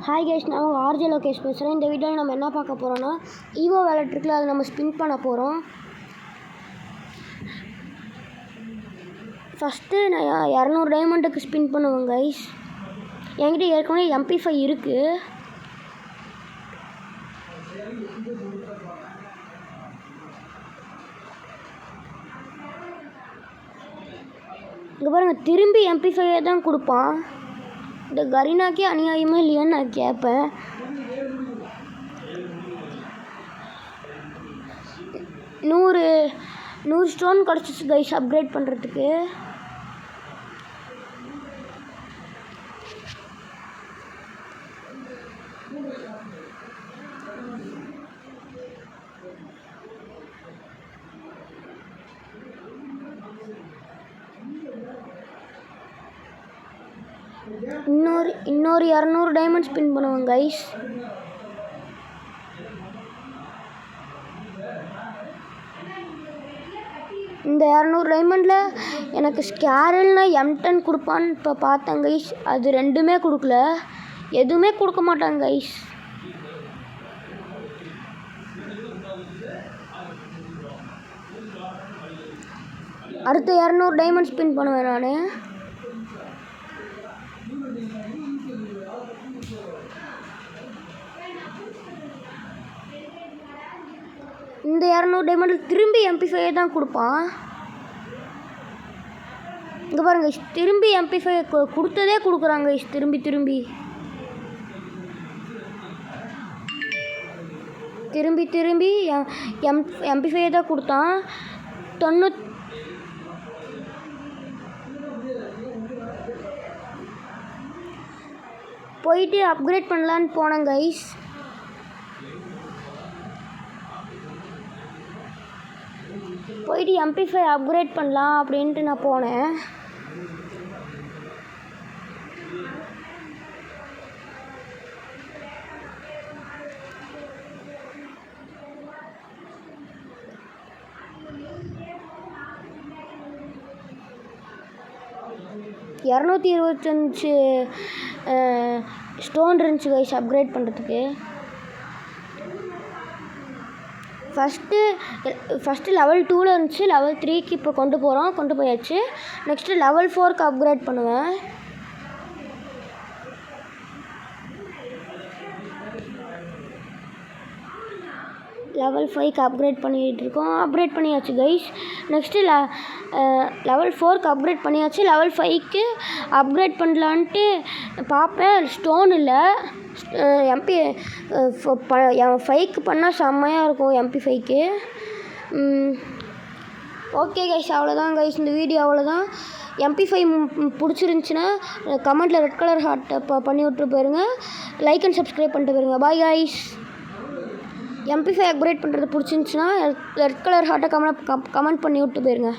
Hi guys, நான் உங்கள் RJ Lokesh பேசுகிறேன். இந்த வீடியோவில் நம்ம என்ன பார்க்க போகிறோன்னா, ஈவோ வேலட் இருக்குல்ல, அதை நம்ம ஸ்பின் பண்ண போகிறோம். ஃபஸ்ட்டு நான் 200 டைமண்டுக்கு ஸ்பின் பண்ணுவேன் கைஸ். என்கிட்ட ஏற்கனவே MP5 இருக்குது. இங்கே பாருங்கள், திரும்பி MP5 தான் கொடுப்பான். இந்த கரீனாக்கே அநியாயமே இல்லையான்னு நான் கேட்பேன். நூறு ஸ்டோன் கிடச்சிச்சு கைஸ் அப்கிரேட் பண்ணுறதுக்கு. இன்னொரு 200 டைமண்ட் ஸ்பின் பண்ணுவோம் கைஸ். இந்த 200 டைமண்டில் எனக்கு ஸ்கேரல்னா M10 கொடுப்பான்னு இப்போ பார்த்தேன் கைஸ். அது ரெண்டுமே கொடுக்கல, எதுவுமே கொடுக்க மாட்டாங்க கைஸ். அடுத்த 200 டைமண்ட் ஸ்பின் பண்ணுவேன் நான். இந்த 200 டைமண்டில் திரும்பி MP5 தான் கொடுப்பான். இங்கே பாருங்க, திரும்பி MP5 கொடுத்ததே கொடுக்குறாங்க திரும்பி MP5 தான் கொடுத்தான். போயிட்டு அப்கிரேட் பண்ணலான்னு போனேன் கைஸ். போயிட்டு MP5 அப்கிரேட் பண்ணலாம் அப்படின்ட்டு நான் போனேன். $225 ஸ்டோன் இருந்துச்சு கைஸ் அப்கிரேட் பண்ணுறதுக்கு. ஃபஸ்ட்டு லெவல் 2ல் இருந்துச்சு, லெவல் 3க்கு இப்போ கொண்டு போயாச்சு. நெக்ஸ்ட்டு லெவல் 4க்கு அப்கிரேட் பண்ணுவேன். லெவல் 5க்கு அப்கிரேட் பண்ணிகிட்ருக்கோம். அப்கிரேட் பண்ணியாச்சு கைஸ். நெக்ஸ்ட்டு லெவல் 4க்கு அப்கிரேட் பண்ணியாச்சு. லெவல் 5க்கு அப்கிரேட் பண்ணலான்ட்டு பார்ப்பேன், ஸ்டோன் இல்லை. MP5க்கு பண்ணால் செம்மையாக இருக்கும் MP5க்கு. ஓகே கைஸ், அவ்வளோதான் கைஸ், இந்த வீடியோ அவ்வளோதான். MP5 பிடிச்சிருந்துச்சின்னா கமெண்ட்டில் ரெட் கலர் ஹார்ட்டை பண்ணி விட்டு போயிருங்க. லைக் அண்ட் சப்ஸ்கிரைப் பண்ணிட்டு போயிருங்க. Bye guys. MP5 அப்கிரேட் பண்ணுறது பிடிச்சிருந்துச்சின்னா ரெட் கலர் ஹார்ட்டை கமெண்ட் பண்ணி விட்டு போயிருங்க.